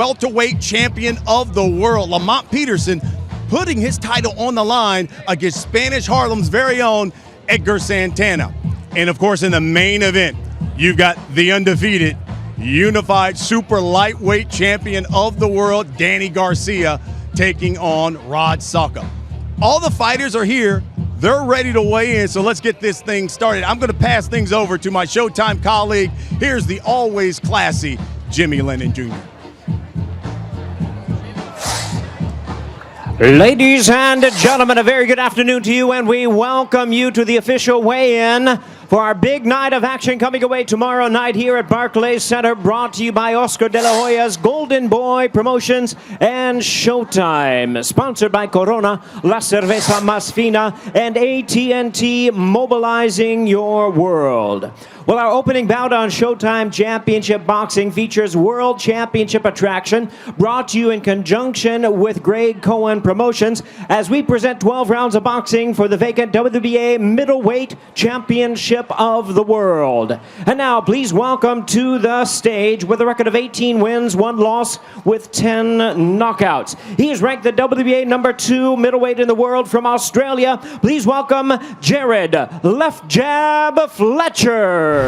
welterweight champion of the world, Lamont Peterson, putting his title on the line against Spanish Harlem's very own Edgar Santana. And of course, in the main event, you've got the undefeated unified super lightweight champion of the world, Danny Garcia, taking on Salka. All the fighters are here. They're ready to weigh in, so let's get this thing started. I'm going to pass things over to my Showtime colleague. Here's the always classy Jimmy Lennon Jr. Ladies and gentlemen, a very good afternoon to you, and we welcome you to the official weigh-in for our big night of action coming away tomorrow night here at Barclay Center, brought to you by Oscar de la Hoya's Golden Boy Promotions and Showtime. Sponsored by Corona, La Cerveza Más Fina, and AT&T, mobilizing your world. Well, our opening bout on Showtime Championship Boxing features World Championship attraction, brought to you in conjunction with Greg Cohen Promotions, as we present 12 rounds of boxing for the vacant WBA Middleweight Championship of the World. And now, please welcome to the stage, with a record of 18 wins, 1 loss, with 10 knockouts. He is ranked the WBA #2 middleweight in the world from Australia. Please welcome Jarrod "Left Jab" Fletcher.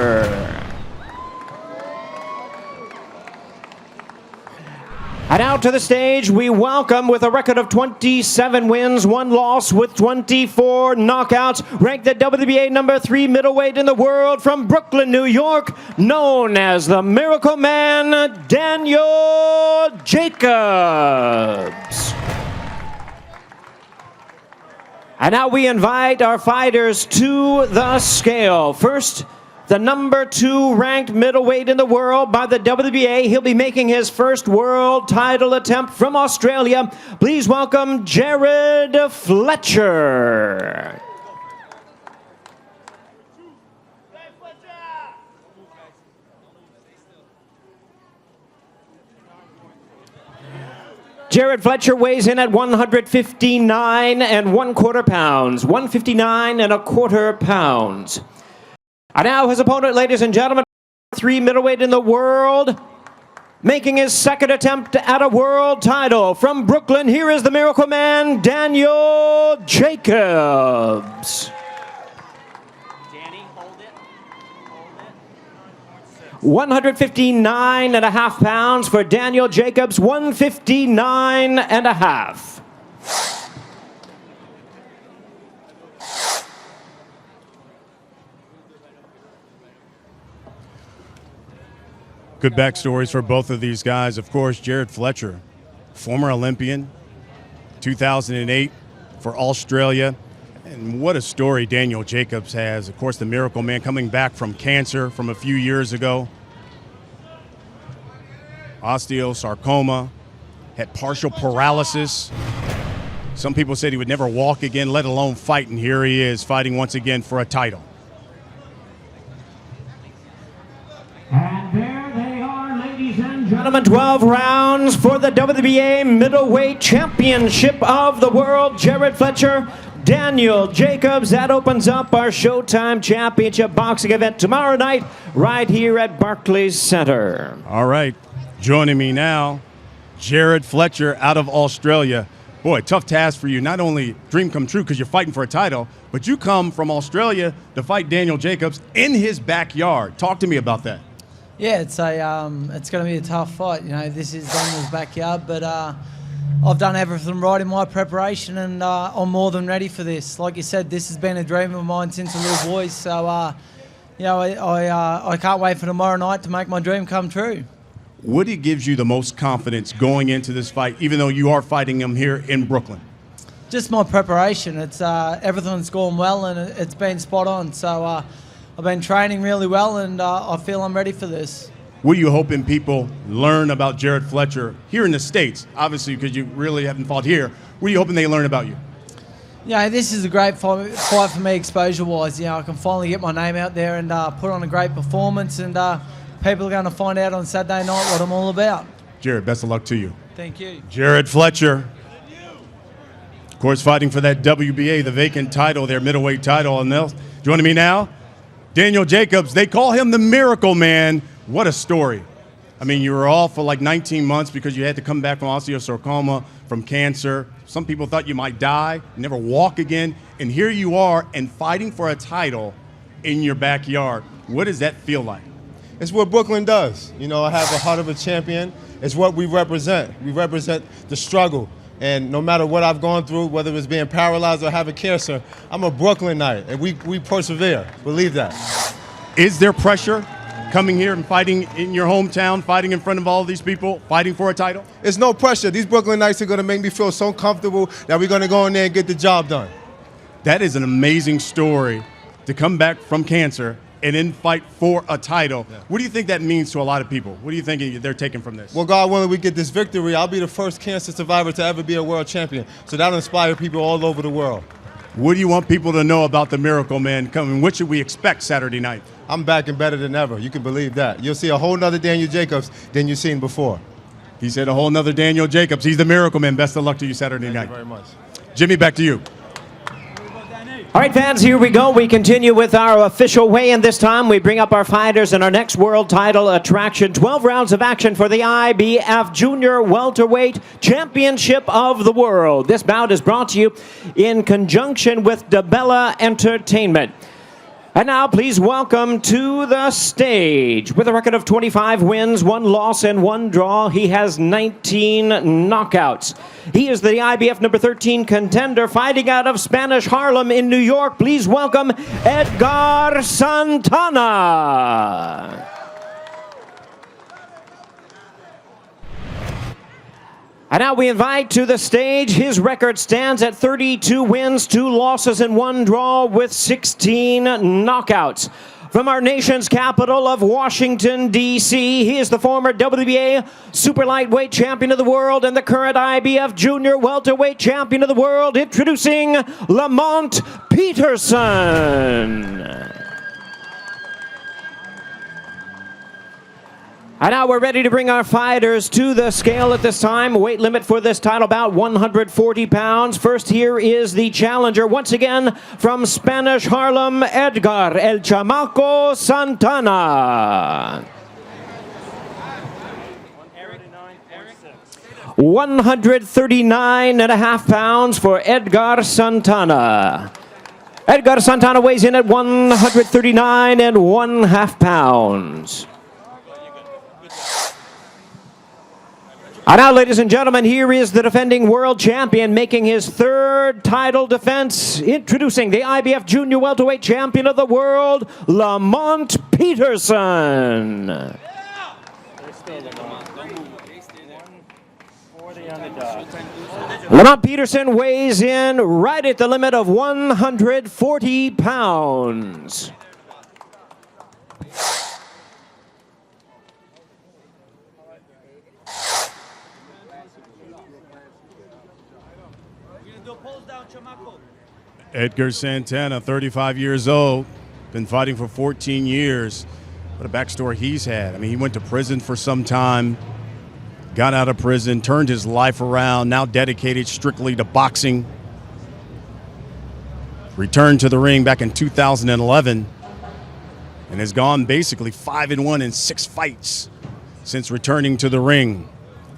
And out to the stage, we welcome, with a record of 27 wins, 1 loss, with 24 knockouts, ranked the WBA #3 middleweight in the world from Brooklyn, New York, known as the Miracle Man, Daniel Jacobs. And now we invite our fighters to the scale. First, the #2 ranked middleweight in the world by the WBA. He'll be making his first world title attempt from Australia. Please welcome Jarrod Fletcher. Jarrod Fletcher weighs in at 159 1/4 pounds. 159 1/4 pounds. And now his opponent, ladies and gentlemen, #3 middleweight in the world, making his second attempt at a world title from Brooklyn. Here is the Miracle Man, Daniel Jacobs. Danny, hold it. 159 1/2 pounds for Daniel Jacobs. 159 1/2. Good backstories for both of these guys. Of course, Jarrod Fletcher, former Olympian, 2008 for Australia. And what a story Daniel Jacobs has. Of course, the Miracle Man, coming back from cancer from a few years ago. Osteosarcoma, had partial paralysis. Some people said he would never walk again, let alone fight, and here he is fighting once again for a title. And there they are, ladies and gentlemen, 12 rounds for the WBA Middleweight Championship of the World. Jarrod Fletcher, Daniel Jacobs. That opens up our Showtime Championship Boxing event tomorrow night right here at Barclay Center. All right, joining me now, Jarrod Fletcher out of Australia. Boy, tough task for you. Not only dream come true because you're fighting for a title, but you come from Australia to fight Daniel Jacobs in his backyard. Talk to me about that. Yeah, it's going to be a tough fight. You know, this is Daniel's backyard, but I've done everything right in my preparation, and I'm more than ready for this. Like you said, this has been a dream of mine since a little boy. So, you know, I can't wait for tomorrow night to make my dream come true. What gives you the most confidence going into this fight, even though you are fighting him here in Brooklyn? Just my preparation. It's everything's gone well, and it's been spot on. So I've been training really well, and I feel I'm ready for this. What are you hoping people learn about Jarrod Fletcher here in the States? Obviously, because you really haven't fought here. What are you hoping they learn about you? Yeah, this is a great fight for me exposure-wise. You know, I can finally get my name out there and put on a great performance, and people are going to find out on Saturday night what I'm all about. Jarrod, best of luck to you. Thank you. Jarrod Fletcher, of course, fighting for that WBA, the vacant title, their middleweight title. And joining me now, Daniel Jacobs. They call him the Miracle Man. What a story. I mean, you were off for like 19 months because you had to come back from osteosarcoma, from cancer. Some people thought you might die, never walk again. And here you are and fighting for a title in your backyard. What does that feel like? It's what Brooklyn does. You know, I have a heart of a champion. It's what we represent. We represent the struggle. And no matter what I've gone through, whether it's being paralyzed or having cancer, I'm a Brooklynite, and we persevere. Believe that. Is there pressure coming here and fighting in your hometown, fighting in front of all these people, fighting for a title? It's no pressure. These Brooklynites are going to make me feel so comfortable that we're going to go in there and get the job done. That is an amazing story to come back from cancer and then fight for a title. Yeah. What do you think that means to a lot of people? What do you think they're taking from this? Well, God willing, we get this victory. I'll be the first cancer survivor to ever be a world champion. So that'll inspire people all over the world. What do you want people to know about the Miracle Man coming? What should we expect Saturday night? I'm back and better than ever. You can believe that. You'll see a whole nother Daniel Jacobs than you've seen before. He said a whole nother Daniel Jacobs. He's the Miracle Man. Best of luck to you Saturday night. Thank you very much. Jimmy, back to you. All right, fans, here we go. We continue with our official weigh-in this time. We bring up our fighters in our next world title attraction. 12 rounds of action for the IBF Junior Welterweight Championship of the World. This bout is brought to you in conjunction with DeBella Entertainment. And now, please welcome to the stage, with a record of 25 wins, 1 loss, and 1 draw, he has 19 knockouts. He is the IBF number 13 contender, fighting out of Spanish Harlem in New York. Please welcome Edgar Santana. And now we invite to the stage, his record stands at 32 wins, 2 losses, and 1 draw with 16 knockouts. From our nation's capital of Washington, D.C., he is the former WBA super lightweight champion of the world and the current IBF junior welterweight champion of the world, introducing Lamont Peterson. And now we're ready to bring our fighters to the scale at this time. Weight limit for this title bout, 140 pounds. First, here is the challenger, once again from Spanish Harlem, Edgar El Chamaco Santana. 139.5 pounds for Edgar Santana. Edgar Santana weighs in at 139.5 pounds. And now, ladies and gentlemen, here is the defending world champion making his 3rd title defense, introducing the IBF Junior Welterweight Champion of the World, Lamont Peterson. Lamont Peterson weighs in right at the limit of 140 pounds. Edgar Santana, 35 years old, been fighting for 14 years. What a backstory he's had. I mean, he went to prison for some time, got out of prison, turned his life around, now dedicated strictly to boxing. Returned to the ring back in 2011 and has gone basically 5-1 in 6 fights since returning to the ring.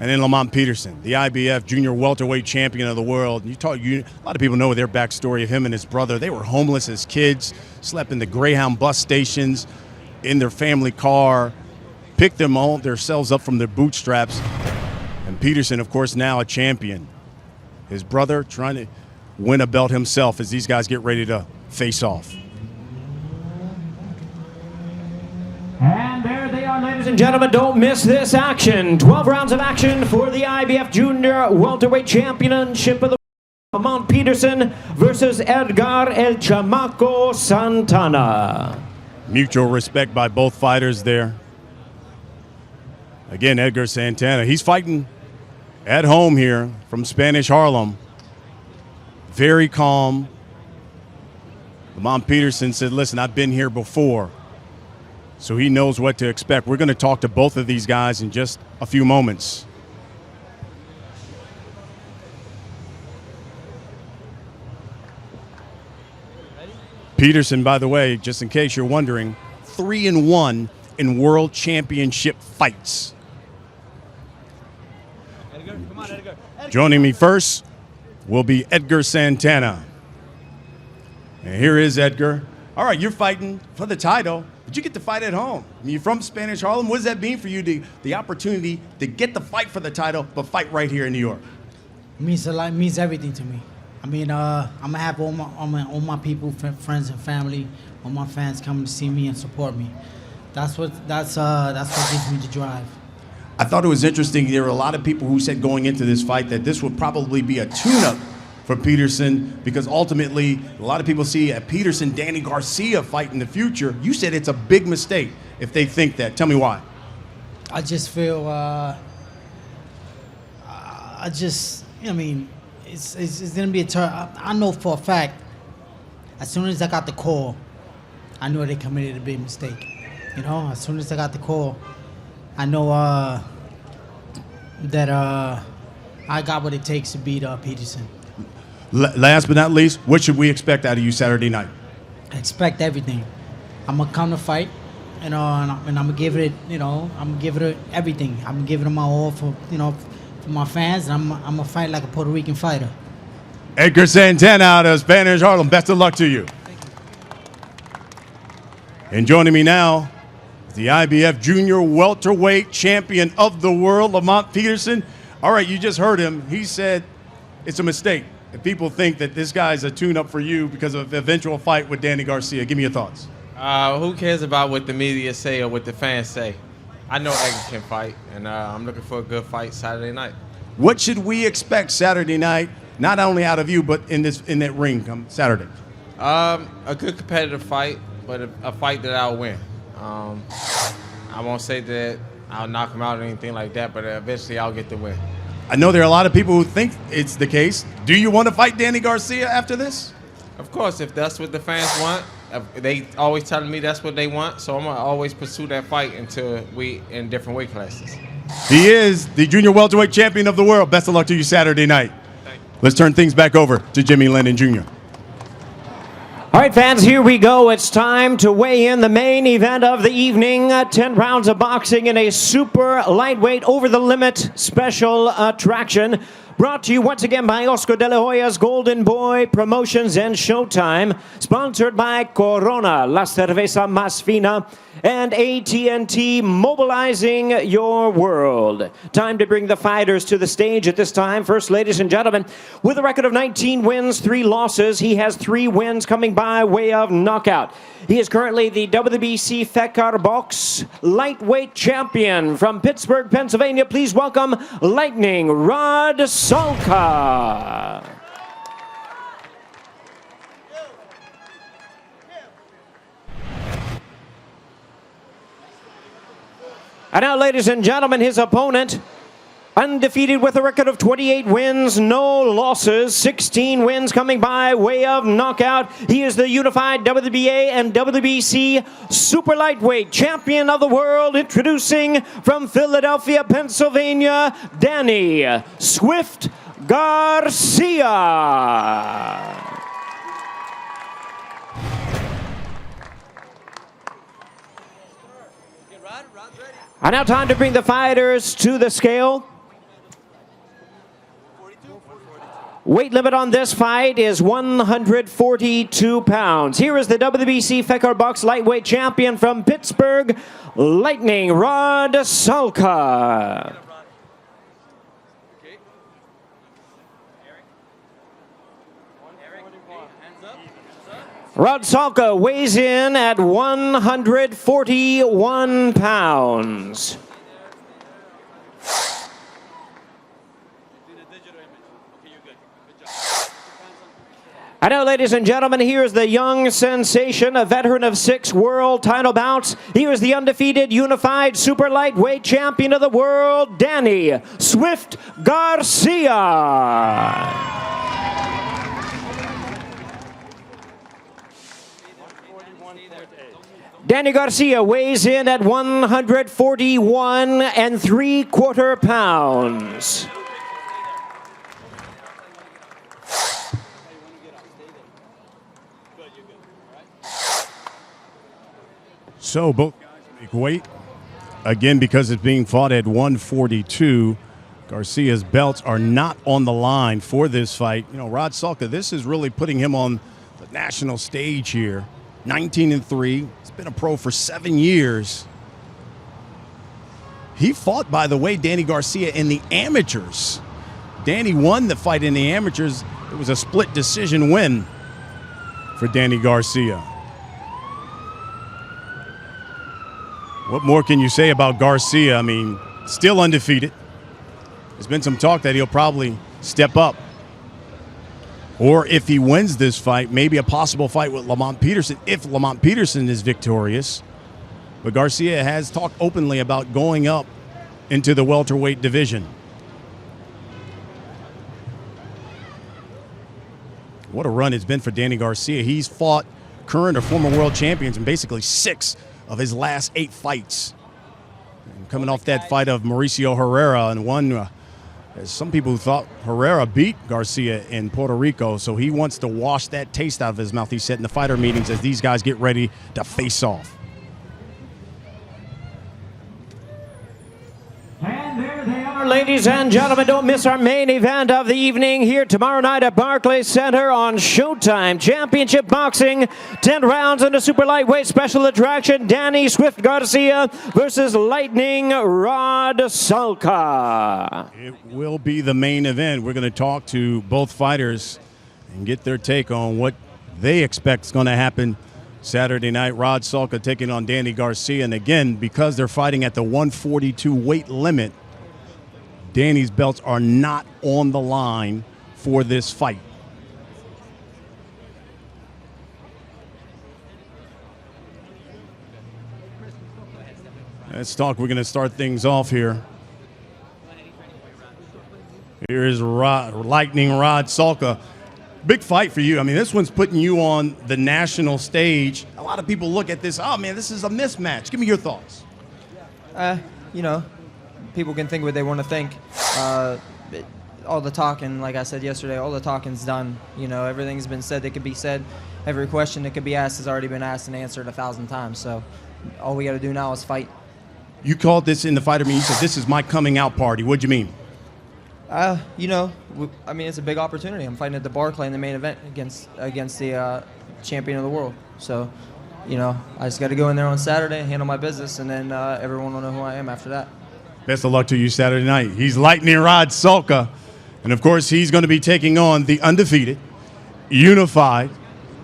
And then Lamont Peterson, the IBF junior welterweight champion of the world. A lot of people know their backstory of him and his brother. They were homeless as kids, slept in the Greyhound bus stations, in their family car, picked them all themselves up from their bootstraps. And Peterson, of course, now a champion. His brother trying to win a belt himself as these guys get ready to face off. And there they are, ladies and gentlemen. Don't miss this action. 12 rounds of action for the IBF Junior Welterweight Championship of the World. Lamont Peterson versus Edgar El Chamaco Santana. Mutual respect by both fighters there. Again, Edgar Santana, he's fighting at home here from Spanish Harlem. Very calm. Lamont Peterson said, listen, I've been here before. So he knows what to expect. We're going to talk to both of these guys in just a few moments. Peterson, by the way, just in case you're wondering, 3-1 in world championship fights. Joining me first will be Edgar Santana. And here is Edgar. All right, you're fighting for the title, but you get to fight at home. I mean, you're from Spanish Harlem. What does that mean for you, the opportunity to get the fight for the title, but fight right here in New York? It means a lot. It means everything to me. I mean, I'm gonna have all my people, friends and family, all my fans coming to see me and support me. That's what gives me the drive. I thought it was interesting. There were a lot of people who said going into this fight that this would probably be a tune-up for Peterson, because ultimately a lot of people see a Peterson Danny Garcia fight in the future. You said it's a big mistake if they think that. Tell me why. I just feel I mean, it's gonna be a turn. I know for a fact, as soon as I got the call, I knew they committed a big mistake. You know, as soon as I got the call, I know that I got what it takes to beat Peterson. Last but not least, what should we expect out of you Saturday night? I expect everything. I'm gonna come to fight, you know, and I'm gonna give it, you know, I'm gonna give it everything. I'm gonna give it my all for, you know, for my fans, and I'm gonna fight like a Puerto Rican fighter. Edgar Santana out of Spanish Harlem. Best of luck to you. And joining me now is the IBF Junior Welterweight Champion of the World, Lamont Peterson. All right, you just heard him. He said it's a mistake if people think that this guy's a tune-up for you because of the eventual fight with Danny Garcia. Give me your thoughts. Who cares about what the media say or what the fans say? I know Edgar can fight, and I'm looking for a good fight Saturday night. What should we expect Saturday night, not only out of you, but in that ring come Saturday? A good competitive fight, but a fight that I'll win. I won't say that I'll knock him out or anything like that, but eventually I'll get the win. I know there are a lot of people who think it's the case. Do you want to fight Danny Garcia after this? Of course, if that's what the fans want, they always telling me that's what they want, so I'm going to always pursue that fight until we in different weight classes. He is the Junior Welterweight Champion of the World. Best of luck to you Saturday night. Thank you. Let's turn things back over to Jimmy Lennon Jr. All right, fans, here we go. It's time to weigh in the main event of the evening. 10 rounds of boxing in a super lightweight over-the-limit special attraction. Brought to you once again by Oscar De La Hoya's Golden Boy Promotions and Showtime. Sponsored by Corona, La Cerveza Más Fina, and AT&T, mobilizing your world. Time to bring the fighters to the stage at this time. First, ladies and gentlemen, with a record of 19 wins, 3 losses, he has 3 wins coming by way of knockout. He is currently the WBC Fekar Box lightweight champion from Pittsburgh, Pennsylvania. Please welcome Lightning Rod Salka. And now, ladies and gentlemen, his opponent, undefeated with a record of 28 wins, no losses, 16 wins coming by way of knockout. He is the unified WBA and WBC super lightweight champion of the world, introducing from Philadelphia, Pennsylvania, Danny Swift Garcia. And now time to bring the fighters to the scale. Weight limit on this fight is 142 pounds. Here is the WBC Fekar Box lightweight champion from Pittsburgh, Lightning Rod Salka. Rod Salka weighs in at 141 pounds. And now, ladies and gentlemen, here's the young sensation, a veteran of 6 world title bouts. Here's the undefeated unified super lightweight champion of the world, Danny Swift Garcia. Danny Garcia weighs in at 141 3/4 pounds. So both guys make weight. Again, because it's being fought at 142, Garcia's belts are not on the line for this fight. You know, Rod Salka, this is really putting him on the national stage here. 19-3. He's been a pro for 7 years. He fought, by the way, Danny Garcia in the amateurs. Danny won the fight in the amateurs. It was a split decision win for Danny Garcia. What more can you say about Garcia? I mean, still undefeated. There's been some talk that he'll probably step up. Or if he wins this fight, maybe a possible fight with Lamont Peterson if Lamont Peterson is victorious. But Garcia has talked openly about going up into the welterweight division. What a run it's been for Danny Garcia. He's fought current or former world champions in basically 6 of his last 8 fights. And coming off that fight of Mauricio Herrera and one, some people thought Herrera beat Garcia in Puerto Rico, so he wants to wash that taste out of his mouth, he said in the fighter meetings as these guys get ready to face off. And there they are, ladies and gentlemen. Don't miss our main event of the evening here tomorrow night at Barclay Center on Showtime Championship Boxing. 10 rounds in the super lightweight special attraction. Danny Swift Garcia versus Lightning Rod Salka. It will be the main event. We're going to talk to both fighters and get their take on what they expect is going to happen Saturday night. Rod Salka taking on Danny Garcia. And again, because they're fighting at the 142 weight limit, Danny's belts are not on the line for this fight. Let's talk. We're going to start things off here. Here's Lightning Rod Salka. Big fight for you. I mean, this one's putting you on the national stage. A lot of people look at this, oh man, this is a mismatch. Give me your thoughts. You know, people can think what they want to think. All the talking, like I said yesterday, all the talking's done. You know, everything's been said that could be said. Every question that could be asked has already been asked and answered 1,000 times. So all we got to do now is fight. You called this in the fighter meeting. You said, this is my coming out party. What'd you mean? You know, I mean, it's a big opportunity. I'm fighting at the Barclay in the main event against the champion of the world. So, you know, I just got to go in there on Saturday, handle my business, and then everyone will know who I am after that. Best of luck to you Saturday night. He's Lightning Rod Salka. And, of course, he's going to be taking on the undefeated, unified,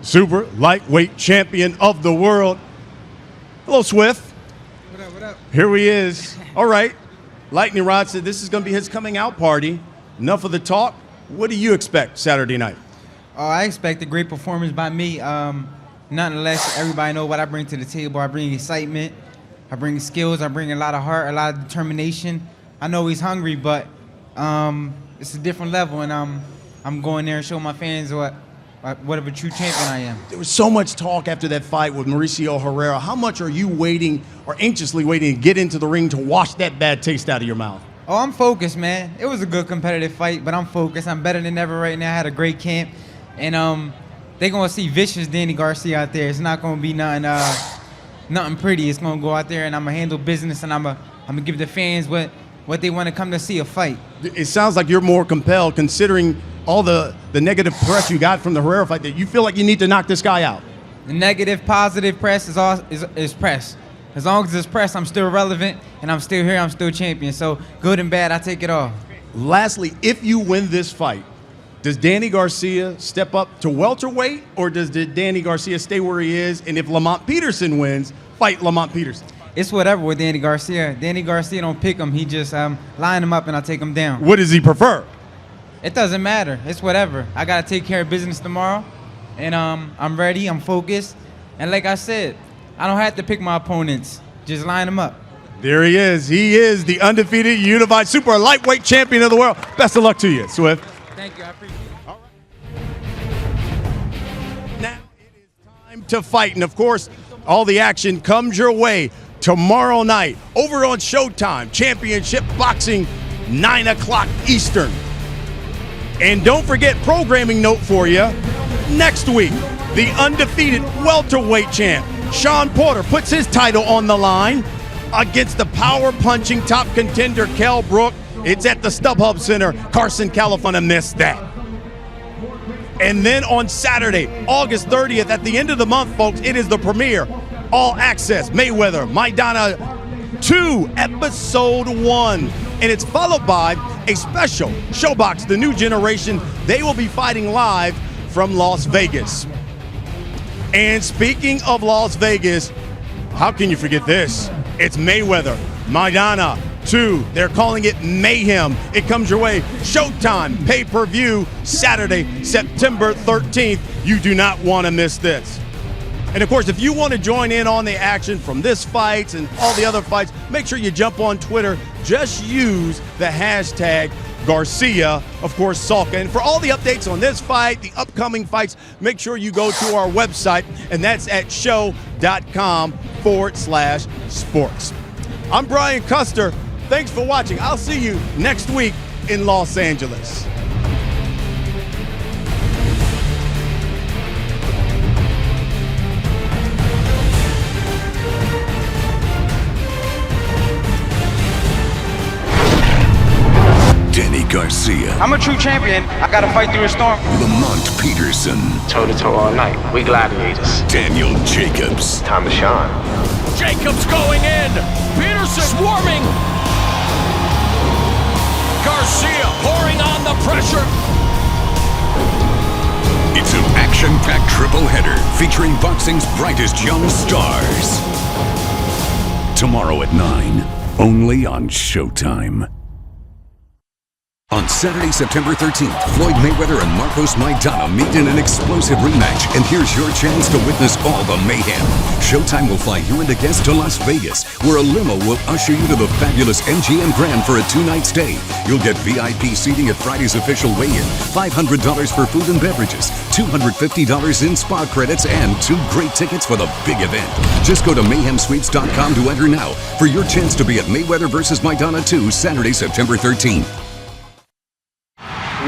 super lightweight champion of the world. Hello, Swift. What up, what up? Here he is. All right. Lightning Rod said this is going to be his coming out party. Enough of the talk. What do you expect Saturday night? Oh, I expect a great performance by me. Nonetheless, everybody know what I bring to the table. I bring excitement. I bring skills. I bring a lot of heart, a lot of determination. I know he's hungry, but it's a different level, and I'm going there and show my fans what of a true champion I am. There was so much talk after that fight with Mauricio Herrera. How much are you waiting or anxiously waiting to get into the ring to wash that bad taste out of your mouth? Oh, I'm focused, man. It was a good competitive fight, but I'm focused. I'm better than ever right now. I had a great camp, and they're going to see vicious Danny Garcia out there. It's not going to be nothing pretty. It's going to go out there, and I'm going to handle business, and I'm going to give the fans what they want to come to see, a fight. It sounds like you're more compelled considering all the negative press you got from the Herrera fight that you feel like you need to knock this guy out. The negative, positive press is press. As long as it's press, I'm still relevant, and I'm still here, I'm still champion. So good and bad, I take it all. Lastly, if you win this fight, does Danny Garcia step up to welterweight, or does Danny Garcia stay where he is, and if Lamont Peterson wins, fight Lamont Peterson? It's whatever with Danny Garcia. Danny Garcia don't pick him. He just line him up, and I take him down. What does he prefer? It doesn't matter. It's whatever. I got to take care of business tomorrow, and I'm ready. I'm focused. And like I said, I don't have to pick my opponents. Just line them up. There he is. He is the undefeated unified super lightweight champion of the world. Best of luck to you, Swift. Thank you. I appreciate it. All right. Now it is time to fight. And, of course, all the action comes your way tomorrow night over on Showtime Championship Boxing, 9 o'clock Eastern. And don't forget, programming note for you, next week, the undefeated welterweight champ, Shawn Porter, puts his title on the line against the power-punching top contender, Kell Brook. It's at the StubHub Center, Carson, California. Miss that. And then on Saturday, August 30th, at the end of the month, folks, it is the premiere, all access, Mayweather, Maidana 2, Episode 1. And it's followed by a special SHOBox, the new generation. They will be fighting live from Las Vegas. And speaking of Las Vegas, how can you forget this? It's Mayweather, Maidana 2. They're calling it Mayhem. It comes your way. Showtime pay-per-view Saturday, September 13th. You do not want to miss this. And of course, if you want to join in on the action from this fight and all the other fights, make sure you jump on Twitter. Just use the hashtag Garcia, of course, Salka. And for all the updates on this fight, the upcoming fights, make sure you go to our website, and that's at show.com/sports. I'm Brian Custer. Thanks for watching. I'll see you next week in Los Angeles. Garcia. I'm a true champion. I gotta fight through a storm. Lamont Peterson. Toe-to-toe all night. We gladiators. Daniel Jacobs. Time to shine. Jacobs going in. Peterson swarming. Garcia pouring on the pressure. It's an action-packed triple header featuring boxing's brightest young stars. Tomorrow at 9, only on Showtime. On Saturday, September 13th, Floyd Mayweather and Marcos Maidana meet in an explosive rematch, and here's your chance to witness all the mayhem. Showtime will fly you and a guest to Las Vegas, where a limo will usher you to the fabulous MGM Grand for a 2-night stay. You'll get VIP seating at Friday's official weigh-in, $500 for food and beverages, $250 in spa credits, and 2 great tickets for the big event. Just go to mayhemsweeps.com to enter now for your chance to be at Mayweather vs. Maidana 2, Saturday, September 13th.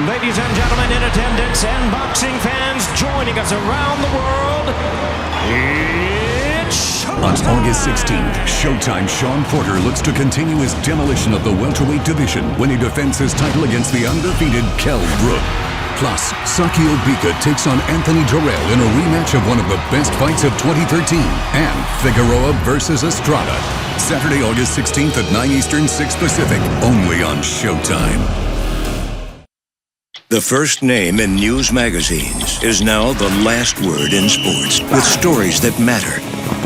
Ladies and gentlemen in attendance and boxing fans joining us around the world, it's Showtime! On August 16th, Showtime Shawn Porter looks to continue his demolition of the welterweight division when he defends his title against the undefeated Kell Brook. Plus, Saki Obika takes on Anthony Jarrell in a rematch of one of the best fights of 2013, and Figueroa versus Estrada. Saturday, August 16th at 9 Eastern, 6 Pacific, only on Showtime. The first name in news magazines is now the last word in sports, with stories that matter.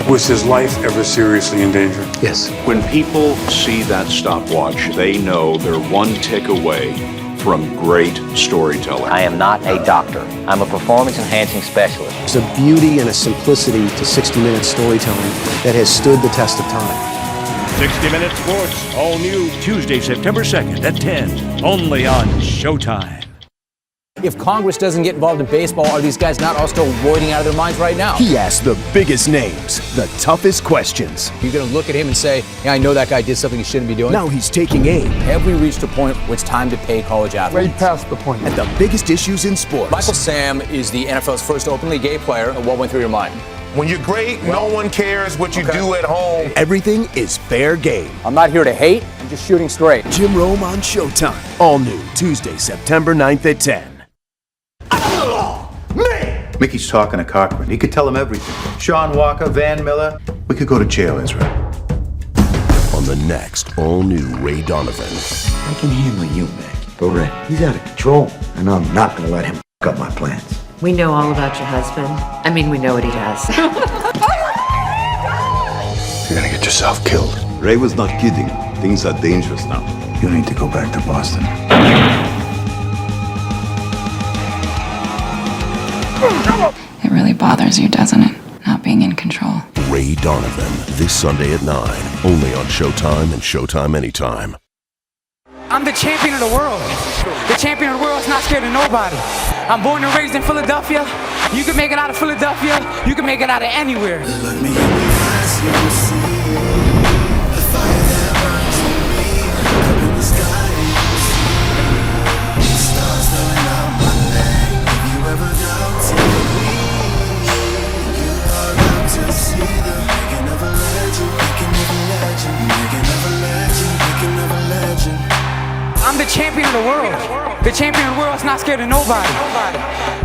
Was his life ever seriously in danger? Yes. When people see that stopwatch, they know they're one tick away from great storytelling. I am not a doctor. I'm a performance-enhancing specialist. There's a beauty and a simplicity to 60-minute storytelling that has stood the test of time. 60 Minute Sports, all new, Tuesday, September 2nd at 10, only on Showtime. If Congress doesn't get involved in baseball, are these guys not all still voiding out of their minds right now? He asks the biggest names, the toughest questions. You're going to look at him and say, yeah, I know that guy did something he shouldn't be doing? Now he's taking aim. Have we reached a point where it's time to pay college athletes? Right past the point. At the biggest issues in sports. Michael Sam is the NFL's first openly gay player. What went through your mind? When you're great, no one cares what you do at home. Everything is fair game. I'm not here to hate, I'm just shooting straight. Jim Rome on Showtime. All new, Tuesday, September 9th at 10. Mickey's talking to Cochran. He could tell him everything. Sean Walker, Van Miller. We could go to jail, Israel. On the next all-new Ray Donovan. I can handle you, Mick. But Ray, he's out of control, and I'm not going to let him f*** up my plans. We know all about your husband. I mean, we know what he does. You're going to get yourself killed. Ray was not kidding. Things are dangerous now. You need to go back to Boston. It really bothers you, doesn't it? Not being in control. Ray Donovan, this Sunday at 9, only on Showtime and Showtime Anytime. I'm the champion of the world. The champion of the world is not scared of nobody. I'm born and raised in Philadelphia. You can make it out of Philadelphia. You can make it out of anywhere. Look me in the eyes, you will see the fire that burns in me. Up in the sky, you will see the stars filling out my name. If you ever doubted me, you are about to see them. They can never let you, they can never let you, they can never let you, they can never let you. The champion of the world is not scared of nobody.